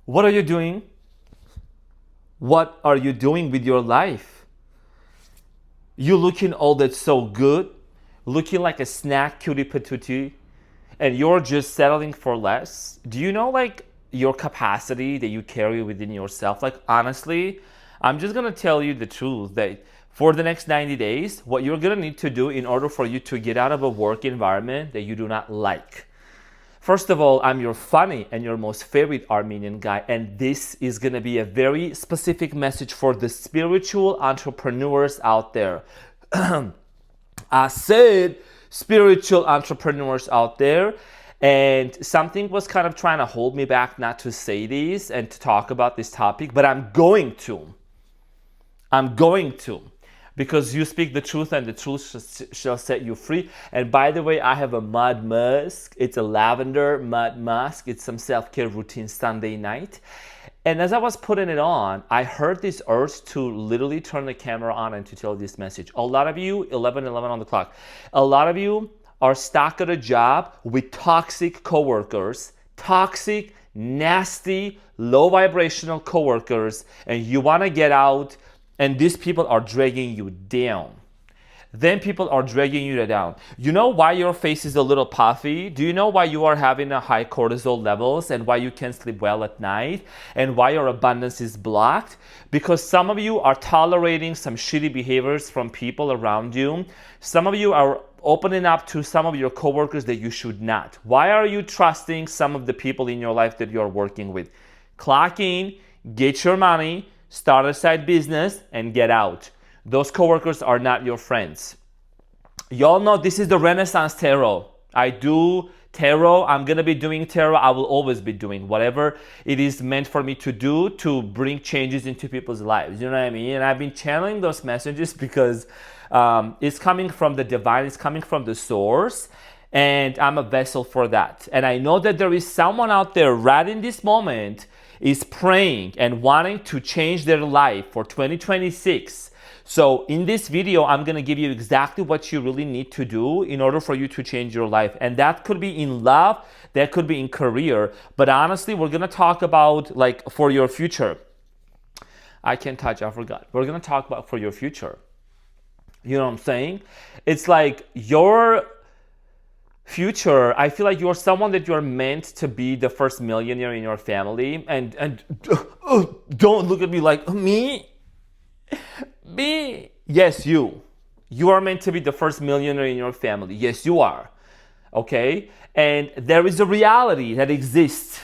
What are you doing? What are you doing with your life? You looking all that so good, looking like a snack cutie patootie, and you're just settling for less? Do you know like your capacity that you carry within yourself? Like honestly, I'm just gonna tell you the truth that for the next 90 days, what you're gonna need to do in order for you to get out of a work environment that you do not like. First of all, I'm your funny and your most favorite Armenian guy, and this is gonna be a very specific message for the spiritual entrepreneurs out there. I said spiritual entrepreneurs out there, and something was kind of trying to hold me back not to say this and to talk about this topic, but I'm going to. I'm going to. Because you speak the truth and the truth shall set you free. And by the way, I have a mud mask. It's a lavender mud mask. It's some self-care routine Sunday night. And as I was putting it on, I heard this urge to literally turn the camera on and to tell this message. A lot of you, 11:11 on the clock, a lot of you are stuck at a job with toxic coworkers, toxic, nasty, low vibrational coworkers, and you want to get out, and these people are dragging you down. Then people are dragging you down. You know why your face is a little puffy? Do you know why you are having a high cortisol levels and why you can't sleep well at night and why your abundance is blocked? Because some of you are tolerating some shitty behaviors from people around you. Some of you are opening up to some of your coworkers that you should not. Why are you trusting some of the people in your life that you're working with? Clock in, get your money, start a side business, and get out. Those coworkers are not your friends. Y'all know this is the Renaissance Tarot. I do tarot. I'm going to be doing tarot. I will always be doing whatever it is meant for me to do to bring changes into people's lives. You know what I mean? And I've been channeling those messages because it's coming from the divine. It's coming from the source. And I'm a vessel for that. And I know that there is someone out there right in this moment is praying and wanting to change their life for 2026. So in this video, I'm going to give you exactly what you really need to do in order for you to change your life. And that could be in love, that could be in career. But honestly, we're going to talk about like for your future. I can't touch, I forgot. We're going to talk about for your future. You know what I'm saying? It's like your future, I feel like you're someone that you're meant to be the first millionaire in your family. And don't look at me like, me? Yes, you. You are meant to be the first millionaire in your family. Yes, you are. Okay? And there is a reality that exists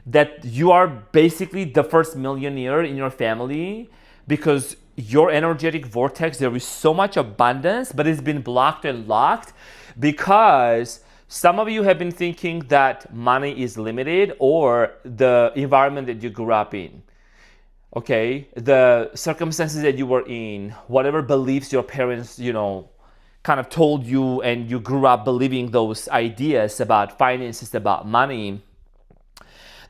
that you are basically the first millionaire in your family because your energetic vortex, there is so much abundance, but it's been blocked and locked because some of you have been thinking that money is limited or the environment that you grew up in. Okay, the circumstances that you were in, whatever beliefs your parents, kind of told you and you grew up believing those ideas about finances, about money,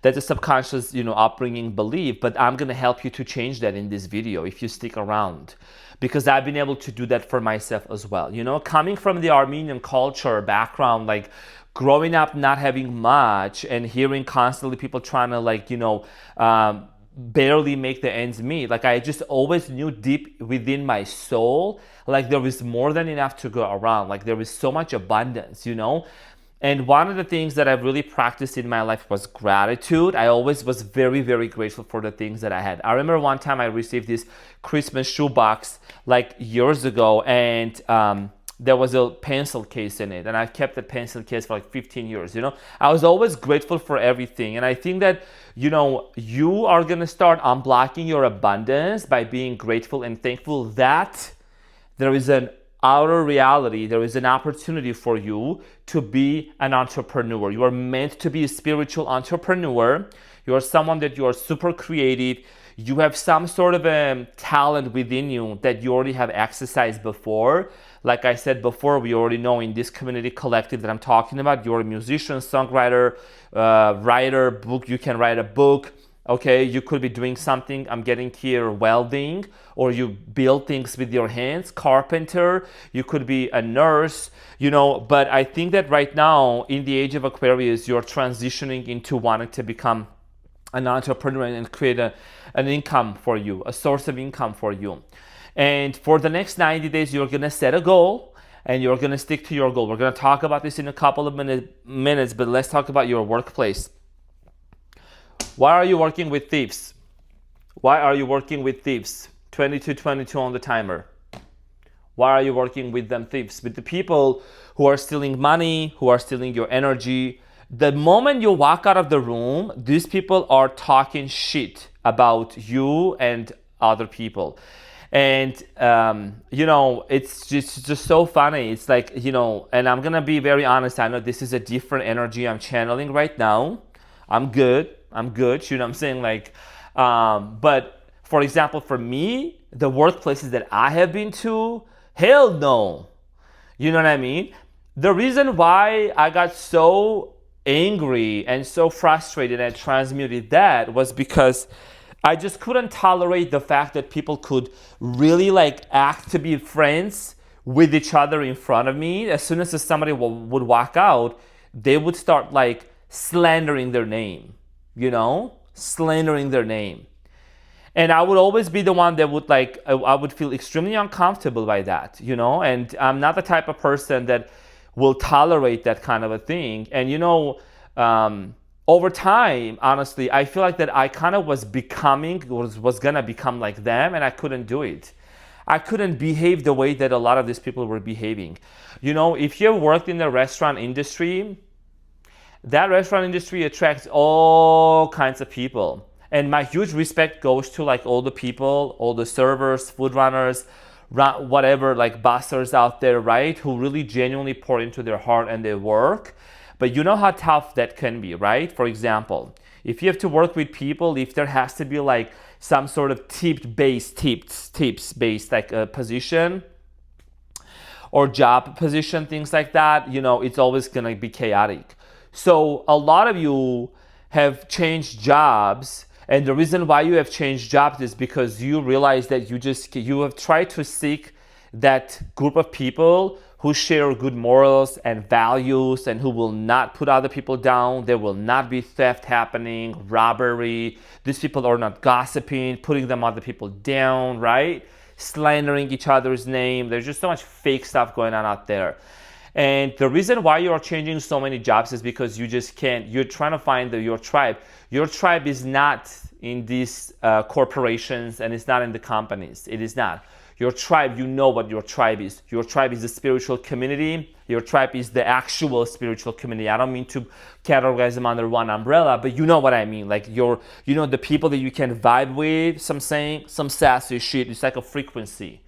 that's a subconscious, upbringing belief. But I'm going to help you to change that in this video if you stick around, because I've been able to do that for myself as well. Coming from the Armenian culture background, like growing up not having much and hearing constantly people trying to barely make the ends meet. Like I just always knew deep within my soul, like there was more than enough to go around. Like there was so much abundance, And one of the things that I've really practiced in my life was gratitude. I always was very, very grateful for the things that I had. I remember one time I received this Christmas shoebox like years ago, and there was a pencil case in it, and I've kept the pencil case for like 15 years. I was always grateful for everything, and I think that you are gonna start unblocking your abundance by being grateful and thankful that there is an outer reality, there is an opportunity for you to be an entrepreneur. You are meant to be a spiritual entrepreneur. You are someone that you are super creative. You have some sort of a talent within you that you already have exercised before. Like I said before, we already know in this community collective that I'm talking about, you're a musician, songwriter, writer, book. You can write a book. Okay, you could be doing something, I'm getting here, welding, or you build things with your hands, carpenter, you could be a nurse, but I think that right now, in the age of Aquarius, you're transitioning into wanting to become an entrepreneur and create an income for you, a source of income for you. And for the next 90 days, you're gonna set a goal and you're gonna stick to your goal. We're gonna talk about this in a couple of minutes, but let's talk about your workplace. Why are you working with thieves? Why are you working with thieves? 22:22 on the timer. Why are you working with them thieves? With the people who are stealing money, who are stealing your energy. The moment you walk out of the room, these people are talking shit about you and other people. And, it's just so funny. It's like, and I'm going to be very honest. I know this is a different energy I'm channeling right now. I'm good. You know what I'm saying? But for example, for me, the workplaces that I have been to, hell no. You know what I mean? The reason why I got so angry and so frustrated and transmuted that was because I just couldn't tolerate the fact that people could really act to be friends with each other in front of me. As soon as somebody would walk out, they would start slandering their name, slandering their name. And I would always be the one that would I would feel extremely uncomfortable by that, and I'm not the type of person that will tolerate that kind of a thing. And over time, honestly, I feel like that I kind of was gonna become like them, and I couldn't do it. I couldn't behave the way that a lot of these people were behaving. If you have worked in the restaurant industry, that restaurant industry attracts all kinds of people. And my huge respect goes to all the people, all the servers, food runners, whatever, bussers out there, right? Who really genuinely pour into their heart and their work. But you know how tough that can be, right? For example, if you have to work with people, if there has to be some sort of tips-based position or job position, things like that, it's always gonna be chaotic. So a lot of you have changed jobs, and the reason why you have changed jobs is because you realize that you have tried to seek that group of people who share good morals and values and who will not put other people down. There will not be theft happening, robbery. These people are not gossiping, putting them other people down, right? Slandering each other's name. There's just so much fake stuff going on out there. And the reason why you are changing so many jobs is because you just can't. You're trying to find your tribe. Your tribe is not in these corporations, and it's not in the companies. It is not. Your tribe, you know what your tribe is. Your tribe is a spiritual community. Your tribe is the actual spiritual community. I don't mean to categorize them under one umbrella, but you know what I mean. The people that you can vibe with, some sassy shit. It's like a frequency.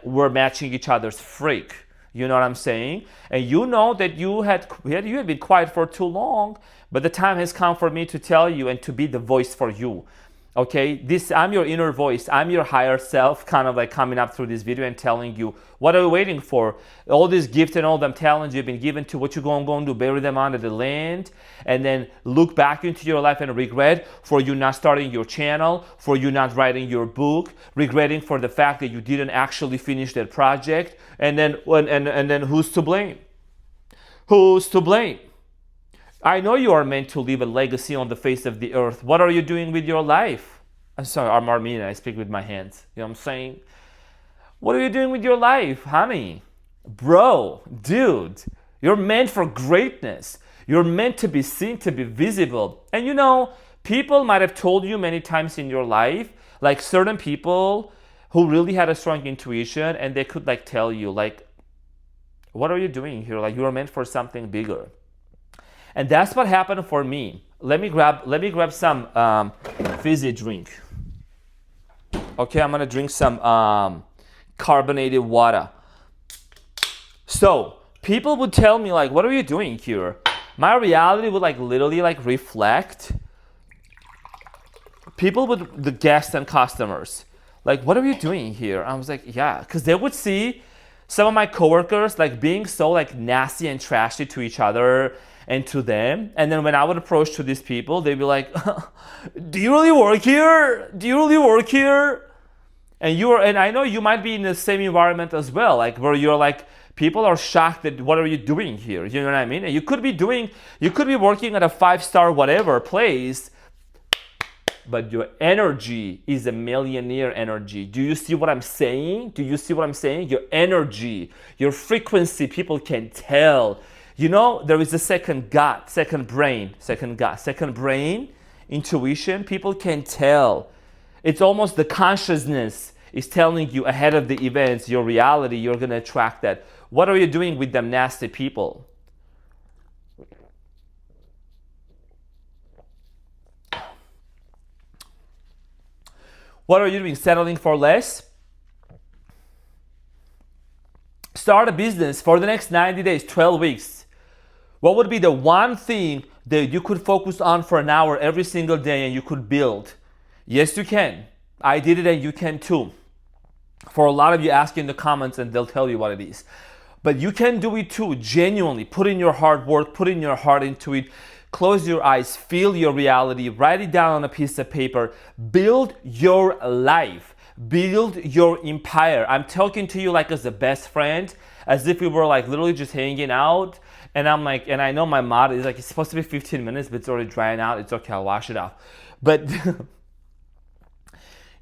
We're matching each other's freak. You know what I'm saying? And you know that you had been quiet for too long, but the time has come for me to tell you and to be the voice for you. Okay, I'm your inner voice. I'm your higher self, kind of coming up through this video and telling you, what are you waiting for? All these gifts and all them talents you've been given to, what you going to do? Bury them under the land and then look back into your life and regret for you not starting your channel, for you not writing your book, regretting for the fact that you didn't actually finish that project, and then who's to blame? Who's to blame? I know you are meant to leave a legacy on the face of the earth. What are you doing with your life? I'm sorry, I'm Armenian. I speak with my hands. You know what I'm saying? What are you doing with your life, honey? Bro, dude, you're meant for greatness. You're meant to be seen, to be visible. And people might have told you many times in your life, certain people who really had a strong intuition, and they could tell you, what are you doing here? You are meant for something bigger. And that's what happened for me. Let me grab some fizzy drink. Okay, I'm gonna drink some carbonated water. So people would tell me what are you doing here? My reality would literally reflect people with the guests and customers. What are you doing here? I was yeah, because they would see some of my coworkers being so nasty and trashy to each other and to them. And then when I would approach to these people, they'd be like, do you really work here? Do you really work here? And I know you might be in the same environment as well, where you're people are shocked that what are you doing here? You know what I mean? And you could be working at a 5-star whatever place, but your energy is a millionaire energy. Do you see what I'm saying? Do you see what I'm saying? Your energy, your frequency, people can tell. You know, there is a second gut, second brain, intuition. People can tell. It's almost the consciousness is telling you ahead of the events, your reality, you're going to attract that. What are you doing with them nasty people? What are you doing? Settling for less? Start a business for the next 90 days, 12 weeks. What would be the one thing that you could focus on for an hour every single day and you could build? Yes, you can. I did it and you can too. For a lot of you, ask in the comments and they'll tell you what it is. But you can do it too, genuinely. Put in your hard work, put in your heart into it. Close your eyes, feel your reality, write it down on a piece of paper. Build your life, build your empire. I'm talking to you like as a best friend, as if we were like literally just hanging out. And I'm like, and I know my motto is like, it's supposed to be 15 minutes, but it's already drying out. It's okay, I'll wash it off. But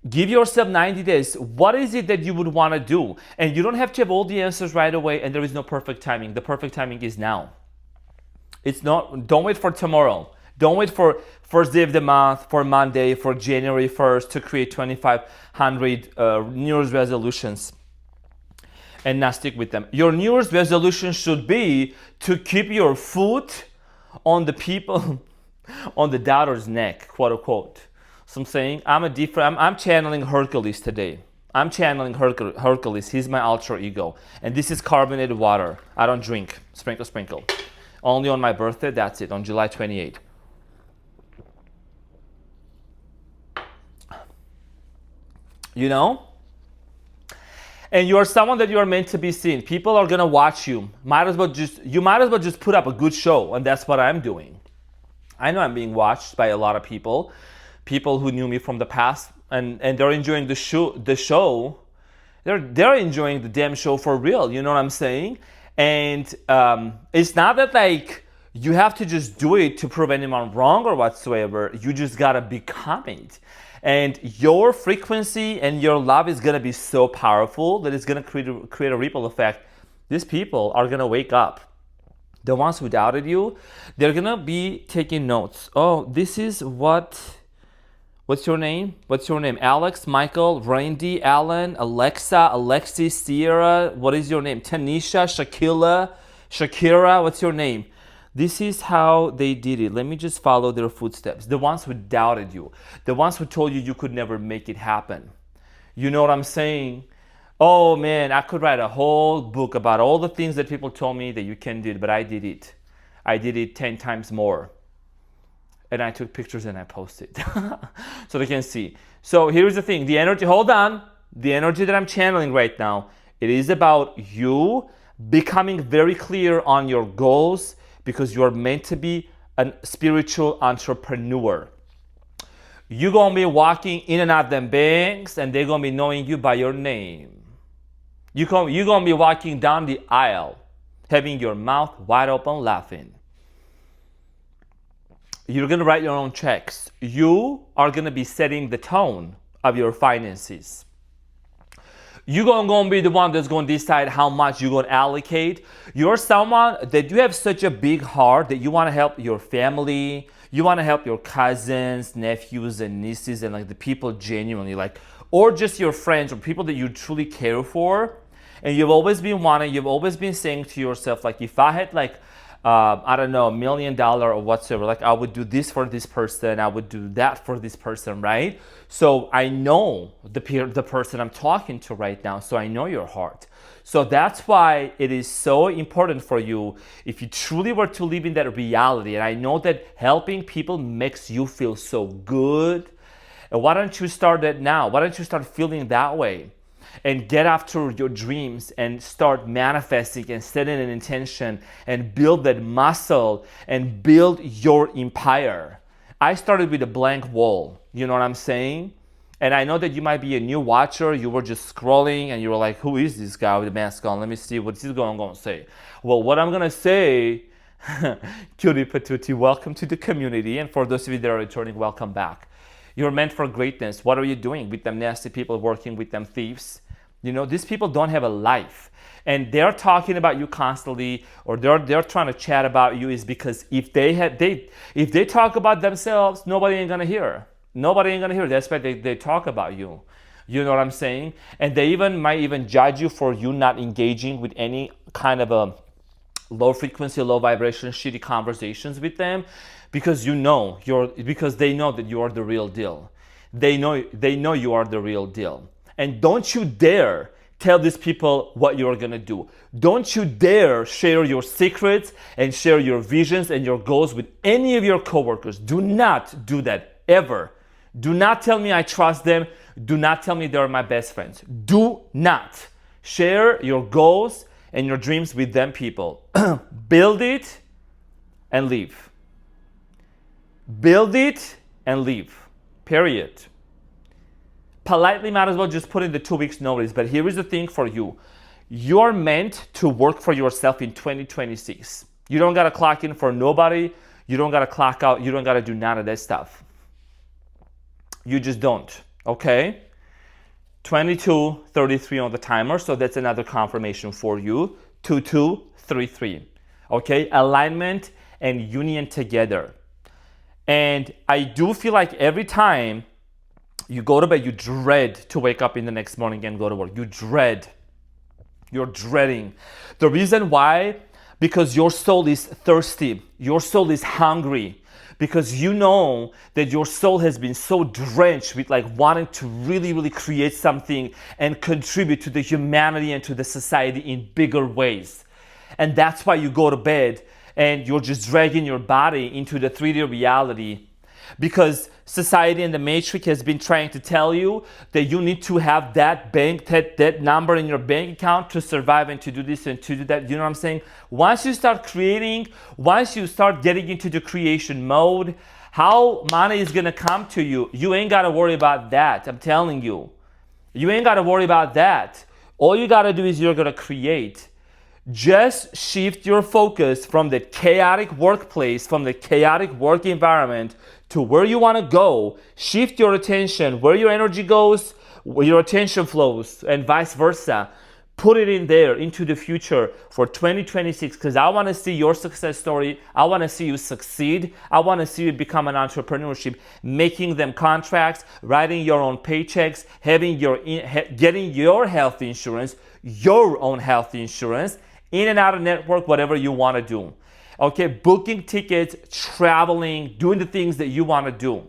give yourself 90 days. What is it that you would want to do? And you don't have to have all the answers right away, and there is no perfect timing. The perfect timing is now. It's not, don't wait for tomorrow. Don't wait for first day of the month, for Monday, for January 1st to create 2,500 New Year's resolutions and not stick with them. Your New Year's resolution should be to keep your foot on the people, on the doubter's neck, quote unquote. So I'm saying, I'm channeling Hercules today. I'm channeling Hercules. He's my alter ego. And this is carbonated water. I don't drink. Sprinkle, sprinkle. Only on my birthday, that's it, on July 28th. You know? And you are someone that you are meant to be seen. People are gonna watch you. You might as well just put up a good show, and that's what I'm doing. I know I'm being watched by a lot of people who knew me from the past, and they're enjoying the show. They're enjoying the damn show for real. You know what I'm saying? And it's not that like you have to just do it to prove anyone wrong or whatsoever. You just gotta become it. And your frequency and your love is gonna be so powerful that it's gonna create a ripple effect. These people are gonna wake up. The ones who doubted you, they're gonna be taking notes. Oh, this is what's your name? What's your name? Alex, Michael, Randy, Alan, Alexa, Alexi, Sierra. What is your name? Tanisha, Shakira. What's your name? This is how they did it. Let me just follow their footsteps. The ones who doubted you. The ones who told you you could never make it happen. You know what I'm saying? Oh man, I could write a whole book about all the things that people told me that you can do, but I did it. I did it 10 times more. And I took pictures and I posted so they can see. So here's the thing, the energy, hold on. The energy that I'm channeling right now, it is about you becoming very clear on your goals because you are meant to be a spiritual entrepreneur. You're going to be walking in and out of them banks and they're going to be knowing you by your name. You're going to be walking down the aisle, having your mouth wide open laughing. You're going to write your own checks. You are going to be setting the tone of your finances. You're going to be the one that's going to decide how much you're going to allocate. You're someone that you have such a big heart that you want to help your family. You want to help your cousins, nephews, and nieces, and like the people genuinely, like, or just your friends or people that you truly care for. And you've always been saying to yourself, like, if I had like, I don't know, $1 million or whatsoever, like I would do this for this person, I would do that for this person, right? So I know the person I'm talking to right now, so I know your heart. So that's why it is so important for you if you truly were to live in that reality. And I know that helping people makes you feel so good. And why don't you start that now? Why don't you start feeling that way? And get after your dreams and start manifesting and setting an intention and build that muscle and build your empire. I started with a blank wall, you know what I'm saying? And I know that you might be a new watcher, you were just scrolling and you were like, who is this guy with the mask on? Let me see what's he going to say. Well, what I'm going to say, Cutie Patootie, welcome to the community. And for those of you that are returning, welcome back. You're meant for greatness. What are you doing with them nasty people, working with them thieves? These people don't have a life. And they're talking about you constantly, or they're trying to chat about you, is because if they talk about themselves, nobody ain't gonna hear. Nobody ain't gonna hear. That's why they talk about you. You know what I'm saying? And they might even judge you for you not engaging with any kind of a low frequency, low vibration, shitty conversations with them, because because they know that you are the real deal. They know you are the real deal. And don't you dare tell these people what you're gonna do. Don't you dare share your secrets and share your visions and your goals with any of your coworkers. Do not do that ever. Do not tell me I trust them. Do not tell me they're my best friends. Do not share your goals and your dreams with them people. Build it and leave. Build it and leave. Period. Politely, might as well just put in the 2 weeks notice. But here is the thing for you. You're meant to work for yourself in 2026. You don't got to clock in for nobody. You don't got to clock out. You don't got to do none of that stuff. You just don't. Okay? 22:33 on the timer. So that's another confirmation for you. 2233. Okay? Alignment and union together. And I do feel like every time you go to bed, you dread to wake up in the next morning and go to work. You dread. You're dreading. The reason why? Because your soul is thirsty. Your soul is hungry. Because you know that your soul has been so drenched with like wanting to really, really create something and contribute to the humanity and to the society in bigger ways. And that's why you go to bed and you're just dragging your body into the 3D reality. Because society and the matrix has been trying to tell you that you need to have that number in your bank account to survive and to do this and to do that. You know what I'm saying? Once you start creating, once you start getting into the creation mode, how money is going to come to you, you ain't got to worry about that. I'm telling you. You ain't got to worry about that. All you got to do is you're going to create. Just shift your focus from the chaotic workplace, from the chaotic work environment to where you want to go. Shift your attention. Where your energy goes, where your attention flows, and vice versa. Put it in there, into the future for 2026, because I want to see your success story. I want to see you succeed. I want to see you become an entrepreneurship, making them contracts, writing your own paychecks, getting your health insurance, your own health insurance, in and out of network, whatever you want to do. Okay, booking tickets, traveling, doing the things that you want to do.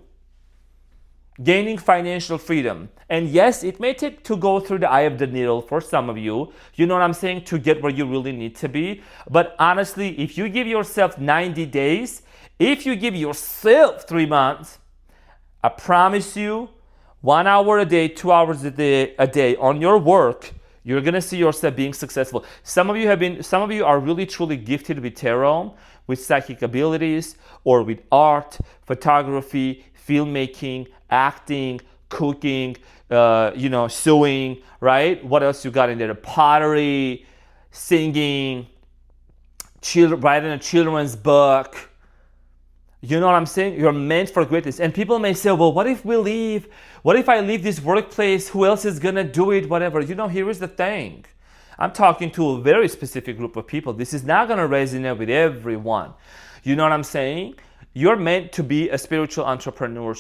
Gaining financial freedom. And yes, it may take to go through the eye of the needle for some of you, you know what I'm saying, to get where you really need to be. But honestly, if you give yourself 90 days, if you give yourself 3 months, I promise you, 1 hour a day, 2 hours a day on your work, you're gonna see yourself being successful. Some of you are really truly gifted with tarot, with psychic abilities, or with art, photography, filmmaking, acting, cooking, sewing, right? What else you got in there? Pottery, singing, writing a children's book. You know what I'm saying? You're meant for greatness. And people may say, well, what if we leave? What if I leave this workplace? Who else is gonna do it? Whatever. Here is the thing. I'm talking to a very specific group of people. This is not gonna resonate with everyone. You know what I'm saying? You're meant to be a spiritual entrepreneur.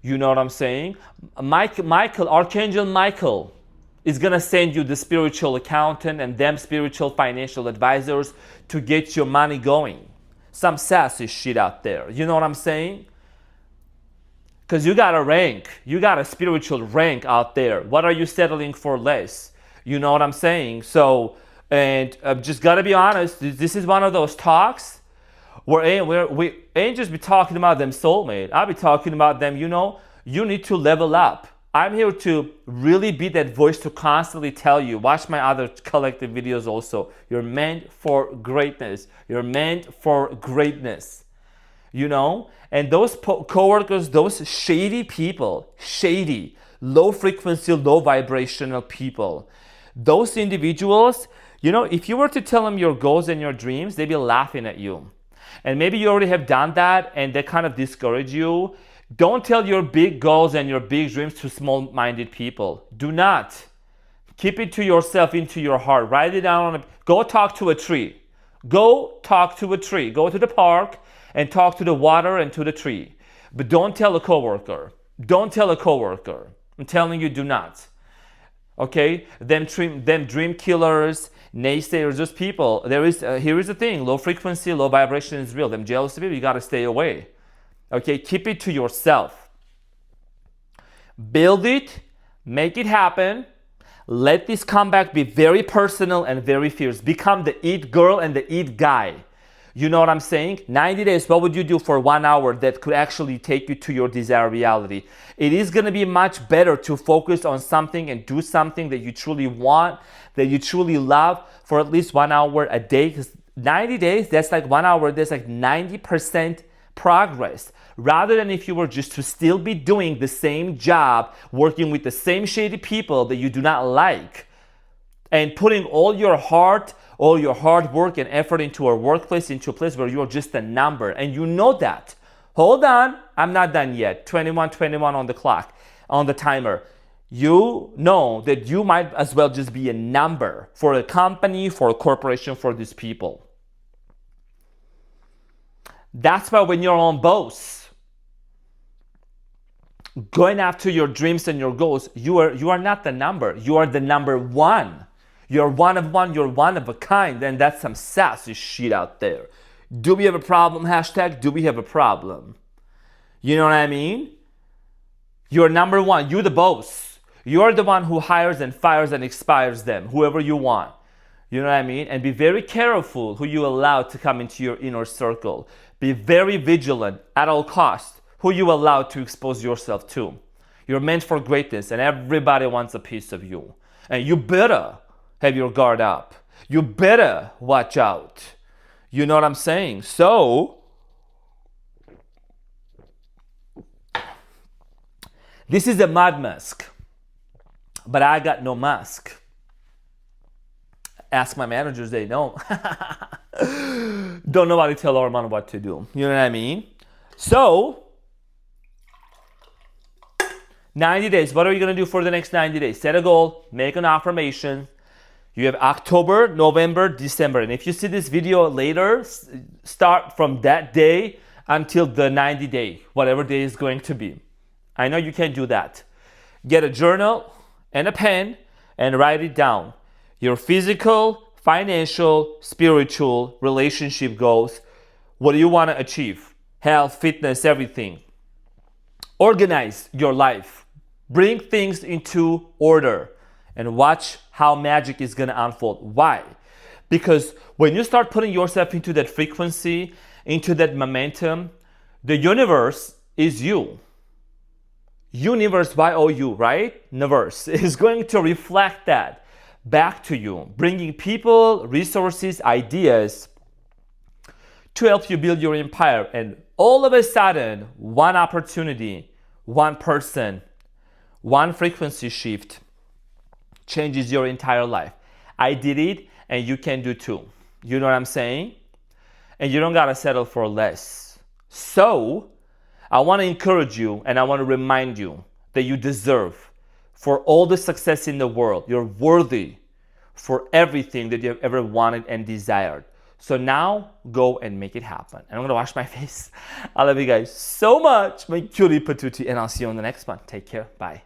You know what I'm saying? Archangel Michael is gonna send you the spiritual accountant and them spiritual financial advisors to get your money going. Some sassy shit out there. You know what I'm saying? Because you got a rank. You got a spiritual rank out there. What are you settling for less? You know what I'm saying? So, and I've just got to be honest. This is one of those talks where we ain't just be talking about them soulmate. I'll be talking about them, you need to level up. I'm here to really be that voice to constantly tell you. Watch my other collective videos also. You're meant for greatness. You're meant for greatness. And those coworkers, those shady people, low frequency, low vibrational people, those individuals, if you were to tell them your goals and your dreams, they'd be laughing at you. and maybe you already have done that and they kind of discourage you, don't tell your big goals and your big dreams to small-minded people. Do not. Keep it to yourself, into your heart. Write it down. Go talk to a tree. Go talk to a tree. Go to the park and talk to the water and to the tree. But don't tell a coworker. Don't tell a coworker. I'm telling you, do not. Okay? Them dream killers, naysayers, just people. Here is the thing. Low frequency, low vibration is real. Them jealous people, you got to stay away. Okay? Keep it to yourself. Build it. Make it happen. Let this comeback be very personal and very fierce. Become the it girl and the it guy. You know what I'm saying? 90 days, what would you do for 1 hour that could actually take you to your desired reality? It is going to be much better to focus on something and do something that you truly want, that you truly love for at least 1 hour a day. Because 90 days, that's like 1 hour, that's like 90% progress. Rather than if you were just to still be doing the same job, working with the same shady people that you do not like, and putting all your heart, all your hard work and effort into a workplace, into a place where you're just a number. And you know that. Hold on, I'm not done yet. 21 on the clock, on the timer. You know that you might as well just be a number for a company, for a corporation, for these people. That's why when you're on boss, going after your dreams and your goals, you are not the number. You are the number one. You're one of one. You're one of a kind. And that's some sassy shit out there. Do we have a problem? Hashtag, do we have a problem? You know what I mean? You're number one. You're the boss. You're the one who hires and fires and expires them, whoever you want. You know what I mean? And be very careful who you allow to come into your inner circle. Be very vigilant at all costs who you allow to expose yourself to. You're meant for greatness and everybody wants a piece of you. And you better have your guard up. You better watch out. You know what I'm saying? So, this is a mud mask, but I got no mask. Ask my managers, they know. Don't nobody tell Arman what to do. You know what I mean? So, 90 days. What are you going to do for the next 90 days? Set a goal. Make an affirmation. You have October, November, December. And if you see this video later, start from that day until the 90 day, whatever day is going to be. I know you can do that. Get a journal and a pen and write it down. Your physical, financial, spiritual, relationship goals. What do you want to achieve? Health, fitness, everything. Organize your life. Bring things into order and watch how magic is going to unfold. Why? Because when you start putting yourself into that frequency, into that momentum, the universe is you. Universe, Y-O-U, right? Universe is going to reflect that back to you, bringing people, resources, ideas to help you build your empire. And all of a sudden, one opportunity, one person, one frequency shift changes your entire life. I did it and you can do too. You know what I'm saying? And you don't gotta settle for less. So, I wanna encourage you and I wanna remind you that you deserve for all the success in the world. You're worthy for everything that you have ever wanted and desired. So now, go and make it happen. And I'm gonna wash my face. I love you guys so much, my cutie patootie, and I'll see you on the next one. Take care, bye.